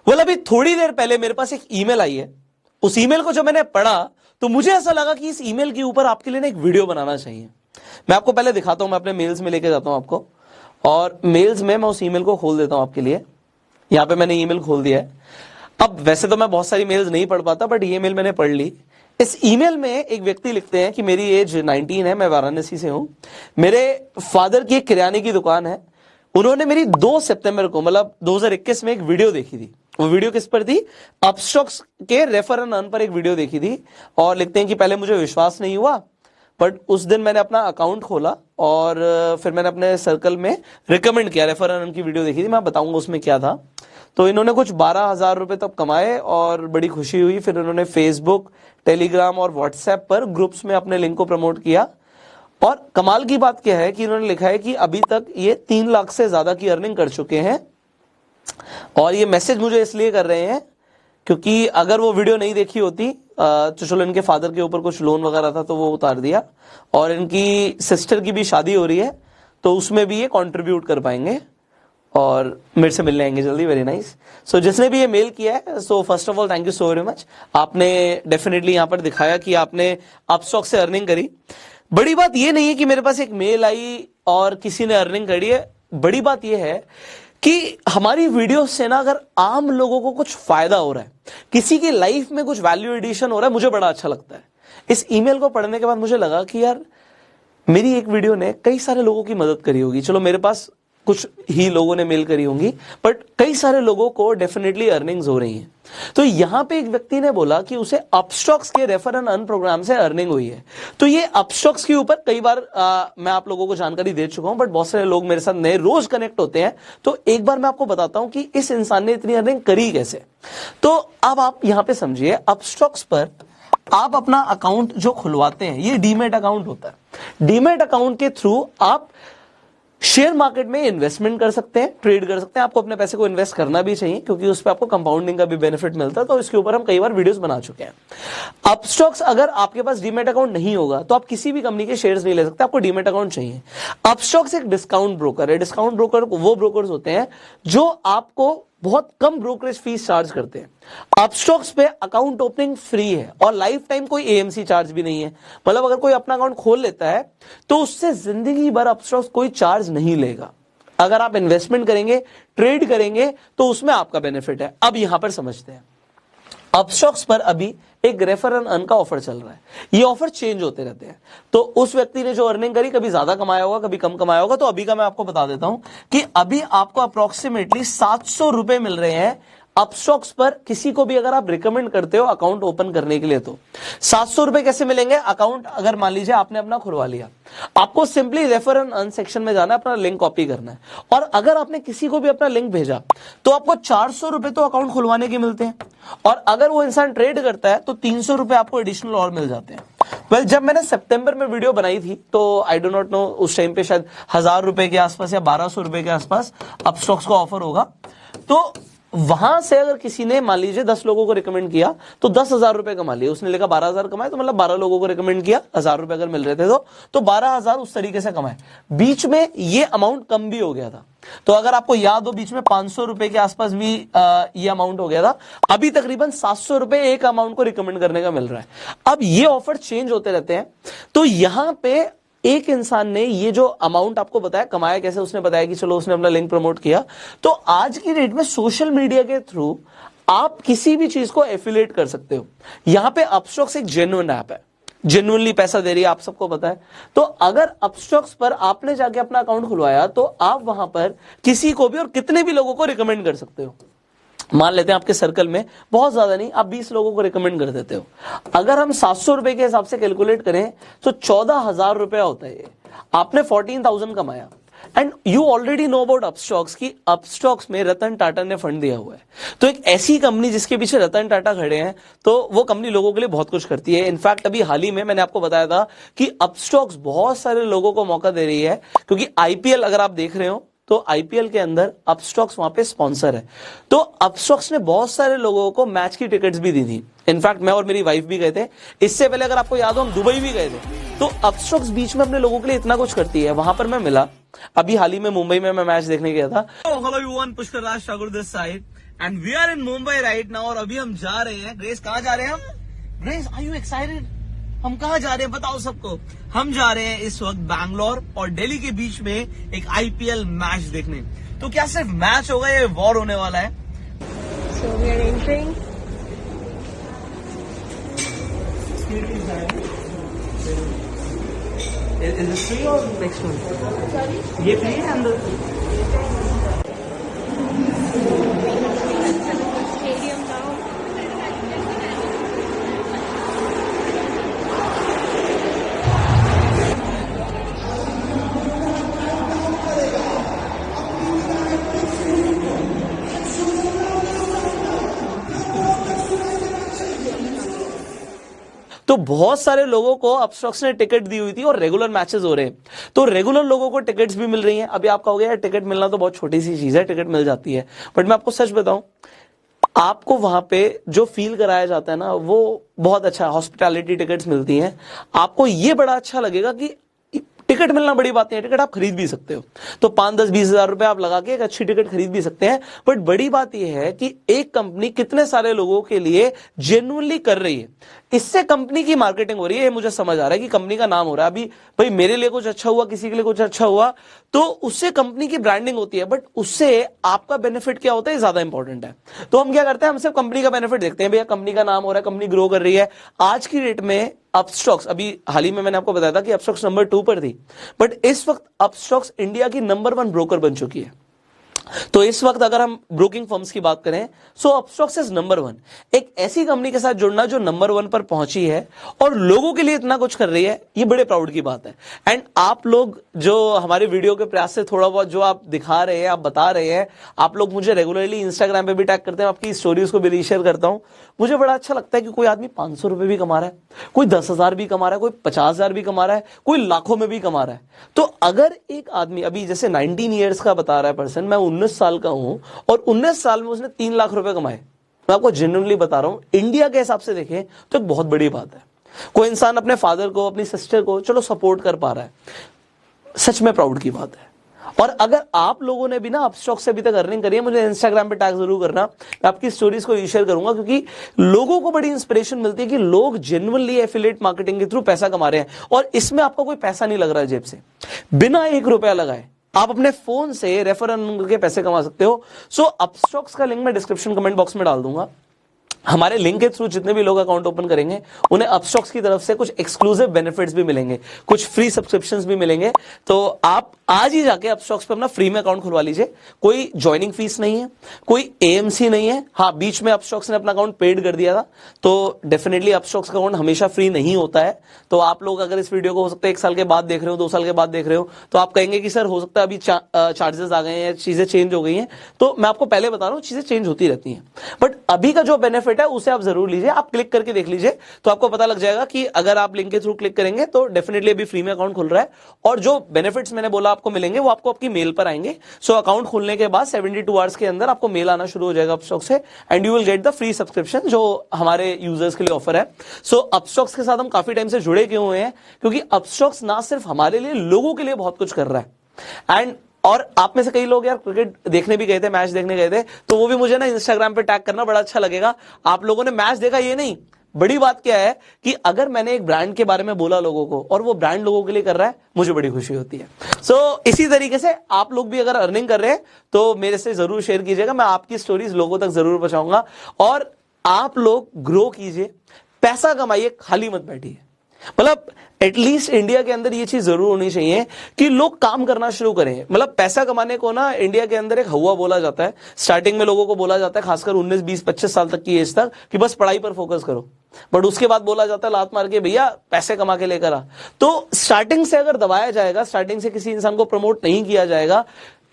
बोला अभी थोड़ी देर पहले मेरे पास एक ईमेल आई है, उस ईमेल को जब मैंने पढ़ा तो मुझे ऐसा लगा कि इस ईमेल के ऊपर आपके लिए ना एक वीडियो बनाना चाहिए। मैं आपको पहले दिखाता हूं, मैं अपने मेल्स में लेके जाता हूं आपको, और मेल्स में मैं उस ईमेल को खोल देता हूं आपके लिए। यहां पे मैंने ईमेल खोल दिया है। अब वैसे तो मैं बहुत सारी मेल्स नहीं पढ़ पाता, बट ये मेल मैंने पढ़ ली। इस ईमेल में एक व्यक्ति लिखते हैं कि मेरी एज 19 है, मैं वाराणसी से हूं, मेरे फादर की एक किराने की दुकान है। उन्होंने मेरी 2 सितंबर को मतलब 2021 में एक वीडियो देखी थी। वो वीडियो किस पर थी? अपस्टॉक्स के रेफर एंड अर्न पर एक वीडियो देखी थी। और लिखते हैं कि पहले मुझे विश्वास नहीं हुआ, बट उस दिन मैंने अपना अकाउंट खोला और फिर मैंने अपने सर्कल में रिकमेंड किया, रेफर एंड अर्न की वीडियो देखी थी, मैं बताऊंगा उसमें क्या था। तो इन्होंने कुछ 12,000 रुपए तब कमाए और बड़ी खुशी हुई। फिर इन्होंने फेसबुक, टेलीग्राम और व्हाट्सएप पर ग्रुप्स में अपने लिंक को प्रमोट किया। और कमाल की बात क्या है कि इन्होंने लिखा है कि अभी तक ये 3 लाख से ज्यादा की अर्निंग कर चुके हैं। और ये मैसेज मुझे इसलिए कर रहे हैं क्योंकि अगर वो वीडियो नहीं देखी होती तो चलो, इनके फादर के ऊपर कुछ लोन वगैरह था तो वो उतार दिया, और इनकी सिस्टर की भी शादी हो रही है तो उसमें भी ये कंट्रीब्यूट कर पाएंगे और मेरे से मिलने आएंगे जल्दी। Very nice. सो जिसने भी ये मेल किया है, so first of all thank you so very much. आपने डेफिनेटली यहां पर दिखाया कि आपने अपस्टॉक से अर्निंग करी। बड़ी बात ये नहीं है कि मेरे पास एक मेल आई और किसी ने अर्निंग करी है। बड़ी बात ये है कि हमारी वीडियो से ना अगर आम लोगों को कुछ फायदा हो रहा है, किसी की लाइफ में कुछ वैल्यू एडिशन हो रहा है, मुझे बड़ा अच्छा लगता है। इस ईमेल को पढ़ने के बाद मुझे लगा कि यार मेरी एक वीडियो ने कई सारे लोगों की मदद करी होगी। चलो मेरे पास कुछ ही लोगों ने मेल करी होंगी, बट कई सारे लोगों को डेफिनेटली अर्निंग्स हो रही हैं। तो यहां पे एक व्यक्ति ने बोला कि उसे अपस्टॉक्स के रेफर एंड अर्न प्रोग्राम से अर्निंग हुई है। तो ये अपस्टॉक्स के ऊपर कई बार मैं आप लोगों को जानकारी दे चुका हूं, बट बहुत सारे लोग मेरे साथ नए रोज कनेक्ट होते हैं, तो एक बार मैं आपको बताता हूं कि इस इंसान ने इतनी अर्निंग करी कैसे। तो अब आप यहां पे समझिए, अपस्टॉक्स पर आप अपना अकाउंट जो खुलवाते हैं, ये डीमेट अकाउंट होता है। डीमेट अकाउंट के थ्रू आप शेयर मार्केट में इन्वेस्टमेंट कर सकते हैं, ट्रेड कर सकते हैं। आपको अपने पैसे को इन्वेस्ट करना भी चाहिए क्योंकि उस पर आपको कंपाउंडिंग का भी बेनिफिट मिलता है। तो इसके ऊपर हम कई बार वीडियोस बना चुके हैं। अपस्टॉक्स अगर आपके पास डीमेट अकाउंट नहीं होगा तो आप किसी भी कंपनी के शेयर्स नहीं ले सकते, आपको डीमेट अकाउंट चाहिए। अपस्टॉक्स एक डिस्काउंट ब्रोकर है। डिस्काउंट ब्रोकर वो ब्रोकर्स होते हैं जो आपको बहुत कम ब्रोकरेज फीस चार्ज करते हैं। अपस्टॉक्स पे अकाउंट ओपनिंग फ्री है और लाइफ टाइम कोई एएमसी चार्ज भी नहीं है। मतलब अगर कोई अपना अकाउंट खोल लेता है तो उससे जिंदगी भर अपस्टॉक्स कोई चार्ज नहीं लेगा। अगर आप इन्वेस्टमेंट करेंगे, ट्रेड करेंगे, तो उसमें आपका बेनिफिट है। अब यहां पर समझते हैं, अपस्टॉक्स पर अभी एक रेफर एंड अर्न का ऑफर चल रहा है। ये ऑफर चेंज होते रहते हैं। तो उस व्यक्ति ने जो अर्निंग करी, कभी ज्यादा कमाया होगा, कभी कम कमाया होगा। तो अभी का मैं आपको बता देता हूं कि अभी आपको अप्रोक्सीमेटली 700 रुपए मिल रहे हैं अपस्टॉक्स पर। किसी को भी अगर आप रिकमेंड करते हो अकाउंट ओपन करने के लिए, तो 700 रुपए कैसे मिलेंगे? अकाउंट अगर मान लीजिए आपने अपना खुलवा लिया, आपको simply refer and earn section में जाना है, अपना लिंक कॉपी करना है, और अगर आपने किसी को भी अपना लिंक भेजा तो आपको 400 रुपए तो अकाउंट खुलवाने के मिलते हैं, और अगर वो इंसान ट्रेड करता है तो 300 रुपए आपको एडिशनल और मिल जाते हैं। वेल, जब मैंने सितंबर में वीडियो बनाई थी तो आई डो नॉट नो, उस टाइम पे शायद 1000 रुपए के आसपास या 1200 रुपए के आसपास अपस्टॉक्स का ऑफर होगा। तो वहां से अगर किसी ने मान लीजिए 10 लोगों को रिकमेंड किया तो 10,000 रुपए कमा लिए। उसने लिखा 12,000 कमाए, तो मतलब 12 लोगों को रिकमेंड किया, 1000 रुपए अगर मिल रहे थे तो 12,000 उस तरीके से कमाए। बीच में ये अमाउंट कम भी हो गया था। तो अगर आपको याद हो, बीच में 500 रुपए के आसपास भी ये अमाउंट हो गया था। अभी तकरीबन 700 रुपए एक अमाउंट को रिकमेंड करने का मिल रहा है। अब ये ऑफर चेंज होते रहते हैं। तो यहां पे एक इंसान ने ये जो अमाउंट आपको बताया, कमाया कैसे, उसने बताया कि चलो उसने अपना लिंक प्रमोट किया। तो आज की डेट में सोशल मीडिया के थ्रू आप किसी भी चीज को एफिलिएट कर सकते हो। यहां पे अपस्टॉक्स एक जेन्युइन ऐप है, जेन्युइनली पैसा दे रही है, आप सबको पता है। तो अगर अपस्टॉक्स पर आपने जाके अपना अकाउंट खुलवाया तो आप वहां पर किसी को भी और कितने भी लोगों को रिकमेंड कर सकते हो। मान लेते हैं आपके सर्कल में बहुत ज्यादा नहीं, आप 20 लोगों को रिकमेंड कर देते हो। अगर हम 700 रुपए के हिसाब से कैलकुलेट करें तो 14,000 रुपया होता है। आपने 14,000 कमाया, and you already know about Upstox की अपस्टॉक्स में रतन टाटा ने फंड दिया हुआ है। तो एक ऐसी कंपनी जिसके पीछे रतन टाटा खड़े हैं, तो वो कंपनी लोगों के लिए बहुत कुछ करती है। इनफैक्ट अभी हाल ही में मैंने आपको बताया था कि अपस्टॉक्स बहुत सारे लोगों को मौका दे रही है, क्योंकि आईपीएल अगर आप देख रहे हो तो आईपीएल के अंदर अपस्टॉक्स वहां पे स्पॉन्सर है। तो अपस्टॉक्स ने बहुत सारे लोगों को मैच की टिकट्स भी दी थी। इनफैक्ट मैं और मेरी वाइफ भी गए थे। इससे पहले अगर आपको याद हो हम दुबई भी गए थे। तो अपस्टॉक्स बीच में अपने लोगों के लिए इतना कुछ करती है। वहां पर मैं मिला, अभी हाल ही में मुंबई में मैं मैच देखने गया था। Hello everyone, Pushkar Raj Thakur this side and we are in Mumbai right now. और अभी हम जा रहे हैं, ग्रेस कहाँ जा रहे हैं हम? Grace, are you excited? हम कहाँ जा रहे हैं बताओ सबको। हम जा रहे हैं इस वक्त बैंगलोर और दिल्ली के बीच में एक आईपीएल मैच देखने। तो क्या सिर्फ मैच होगा, ये वॉर होने वाला है। So we are entering. Is this free or next one? Sorry? ये फ्री है अंदर? Stadium now. तो बहुत सारे लोगों को अपस्टॉक्स ने टिकट दी हुई थी और रेगुलर मैचेस हो रहे हैं। तो रेगुलर लोगों को टिकट्स भी मिल रही हैं। अभी आप कहोगे यार टिकट मिलना तो बहुत छोटी सी चीज है, टिकट मिल जाती है। बट मैं आपको सच बताऊं, आपको वहां पे जो फील कराया जाता है ना वो बहुत अच्छा है। हॉस्पिटैलिटी टिकट्स मिलती हैं, आपको ये बड़ा अच्छा लगेगा कि टिकट मिलना बड़ी बात नहीं है, टिकट आप खरीद भी सकते हो। तो 5, 10, 20 हजार रुपए आप लगा के एक अच्छी टिकट खरीद भी सकते हैं। बट बड़ी बात यह है कि एक कंपनी कितने सारे लोगों के लिए जेन्युइनली कर रही है, इससे कंपनी की मार्केटिंग हो रही है। ये मुझे समझ आ रहा है कि कंपनी का नाम हो रहा है। अभी भाई मेरे लिए कुछ अच्छा हुआ, किसी के लिए कुछ अच्छा हुआ, तो उससे कंपनी की ब्रांडिंग होती है। बट उससे आपका बेनिफिट क्या होता है, ज्यादा इंपॉर्टेंट है। तो हम क्या करते हैं, हम सिर्फ कंपनी का बेनिफिट देखते हैं। भैया कंपनी का नाम हो रहा है, कंपनी ग्रो कर रही है। आज की डेट में अपस्टॉक्स, अभी हाल ही में मैंने आपको बताया था कि अपस्टॉक्स नंबर 2 पर थी, बट इस वक्त अपस्टॉक्स इंडिया की नंबर 1 ब्रोकर बन चुकी है। तो इस वक्त अगर हम ब्रोकिंग फर्म्स की बात करें, सो अपस्टॉक्स इज नंबर 1। एक ऐसी कंपनी के साथ जुड़ना जो नंबर 1 पर पहुंची है और लोगों के लिए इतना कुछ कर रही है, ये बड़े प्राउड की बात है। एंड आप लोग जो हमारे वीडियो के प्रयास से थोड़ा बहुत जो आप दिखा रहे हैं, आप बता रहे हैं, आप लोग मुझे रेगुलरली इंस्टाग्राम पे भी टैग करते हैं, आपकी स्टोरीज को भी रीशेयर करता हूं। मुझे बड़ा अच्छा लगता है कि कोई आदमी 500 रुपए भी कमा रहा है, कोई 10,000 भी कमा रहा है, कोई 50,000 भी कमा रहा है, कोई लाखों में भी कमा रहा है। तो अगर एक आदमी अभी जैसे 19 ईयर्स का बता रहा है पर्सन, मैं 19 साल का हूं और 19 साल में उसने 3 लाख रुपए कमाए, मैं आपको जेन्युइनली बता रहा हूं, इंडिया के हिसाब से देखें तो एक बहुत बड़ी बात है। कोई इंसान अपने फादर को, अपनी सिस्टर को चलो सपोर्ट कर पा रहा है, सच में प्राउड की बात है। और अगर आप लोगों ने भी ना अपस्टॉक्स से अभी तक अर्निंग करी है, मुझे इंस्टाग्राम पे टैग जरूर करना, मैं आपकी स्टोरीज को शेयर करूंगा, क्योंकि लोगों को बड़ी इंस्पिरेशन मिलती है कि लोग जेन्युइनली एफिलिएट मार्केटिंग के थ्रू पैसा कमा रहे हैं। और इसमें आपका कोई पैसा नहीं लग रहा है जेब से, बिना 1 रुपया लगाए आप अपने फोन से रेफर करके पैसे कमा सकते हो। सो अपस्टॉक्स का लिंक मैं डिस्क्रिप्शन कमेंट बॉक्स में डाल दूंगा। हमारे लिंक के थ्रू जितने भी लोग अकाउंट ओपन करेंगे उन्हें अपस्टॉक्स की तरफ से कुछ एक्सक्लूसिव बेनिफिट्स भी मिलेंगे, कुछ फ्री सब्सक्रिप्शंस भी मिलेंगे। तो आप आज ही जाके अपस्टॉक्स पे अपना फ्री में अकाउंट खुलवा लीजिए। कोई ज्वाइनिंग फीस नहीं है, कोई एएमसी नहीं है। हाँ, बीच में अपस्टॉक्स ने अपना अकाउंट पेड कर दिया था, तो डेफिनेटली अपस्टॉक्स का अकाउंट हमेशा फ्री नहीं होता है। तो आप लोग अगर इस वीडियो को हो सकता है 1 साल के बाद देख रहे हो, 2 साल के बाद देख रहे हो, तो आप कहेंगे कि सर हो सकता है अभी चार्जेस आ गए हैं, चीजें चेंज हो गई हैं। तो मैं आपको पहले बता रहा हूँ, चीजें चेंज होती रहती हैं, बट अभी का जो बेनिफिट है उसे आप जरूर लीजिए। आप क्लिक करके देख लीजिए तो आपको पता लग जाएगा कि अगर आप लिंक के थ्रू क्लिक करेंगे तो डेफिनेटली अभी फ्री में अकाउंट खुल रहा है। और जो बेनिफिट्स मैंने बोला आपको मिलेंगे वो आपको आपकी मेल पर आएंगे। सो अकाउंट खुलने के बाद 72 आवर्स के अंदर आपको मेल आना शुरू हो जाएगा अपस्टॉक्स से, and you will get the free subscription जो हमारे यूजर्स के लिए ऑफर है। सो अपस्टॉक्स के साथ हम काफी टाइम से जुड़े क्यों हुए हैं, क्योंकि अपस्टॉक्स ना सिर्फ हमारे लिए, लोगों के लिए बहुत कुछ कर रहा है। एंड और आप में से कई लोग यार क्रिकेट देखने भी गए थे, मैच देखने गए थे, तो वो भी मुझे ना इंस्टाग्राम पे टैग करना बड़ा अच्छा लगेगा। आप लोगों ने मैच देखा, ये नहीं, बड़ी बात क्या है कि अगर मैंने एक ब्रांड के बारे में बोला लोगों को और वो ब्रांड लोगों के लिए कर रहा है, मुझे बड़ी खुशी होती है। सो इसी तरीके से आप लोग भी अगर अर्निंग कर रहे हैं तो मेरे से जरूर शेयर कीजिएगा, मैं आपकी स्टोरीज लोगों तक जरूर पहुंचाऊंगा। और आप लोग ग्रो कीजिए, पैसा कमाइए, खाली मत बैठिए। मतलब एटलीस्ट इंडिया के अंदर ये चीज जरूर होनी चाहिए कि लोग काम करना शुरू करें। मतलब पैसा कमाने को ना इंडिया के अंदर एक हवा बोला जाता है। स्टार्टिंग में लोगों को बोला जाता है, खासकर 19, 20, 25 साल तक की एज तक, कि बस पढ़ाई पर फोकस करो। बट उसके बाद बोला जाता है लात मार के, भैया पैसे कमा के लेकर आ। तो स्टार्टिंग से अगर दबाया जाएगा, स्टार्टिंग से किसी इंसान को प्रमोट नहीं किया जाएगा,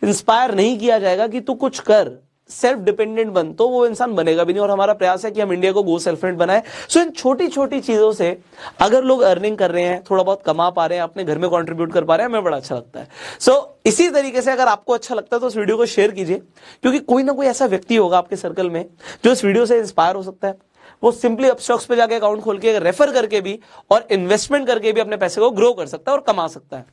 इंस्पायर नहीं किया जाएगा कि तू कुछ कर, सेल्फ डिपेंडेंट बन, तो वो इंसान बनेगा भी नहीं। और हमारा प्रयास है कि हम इंडिया को गो सेल्फ मेड बनाए। सो इन छोटी छोटी चीजों से अगर लोग अर्निंग कर रहे हैं, थोड़ा बहुत कमा पा रहे हैं, अपने घर में कंट्रीब्यूट कर पा रहे हैं, हमें बड़ा अच्छा लगता है। सो इसी तरीके से अगर आपको अच्छा लगता है तो इस वीडियो को शेयर कीजिए, क्योंकि कोई ना कोई ऐसा व्यक्ति होगा आपके सर्कल में जो इस वीडियो से इंस्पायर हो सकता है। वो सिंपली अपस्टॉक्स पे जाके अकाउंट खोल के रेफर करके भी और इन्वेस्टमेंट करके भी अपने पैसे को ग्रो कर सकता है और कमा सकता है।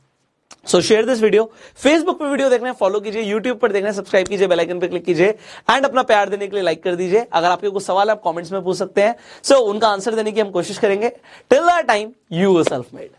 सो शेयर दिस वीडियो। फेसबुक पे वीडियो देखना है फॉलो कीजिए, यूट्यूब पर देखना है सब्सक्राइब कीजिए, बेल आइकन पे क्लिक कीजिए एंड अपना प्यार देने के लिए लाइक कर दीजिए। अगर आपके कुछ सवाल है आप कमेंट्स में पूछ सकते हैं, सो उनका आंसर देने की हम कोशिश करेंगे। Till that time, you are self made.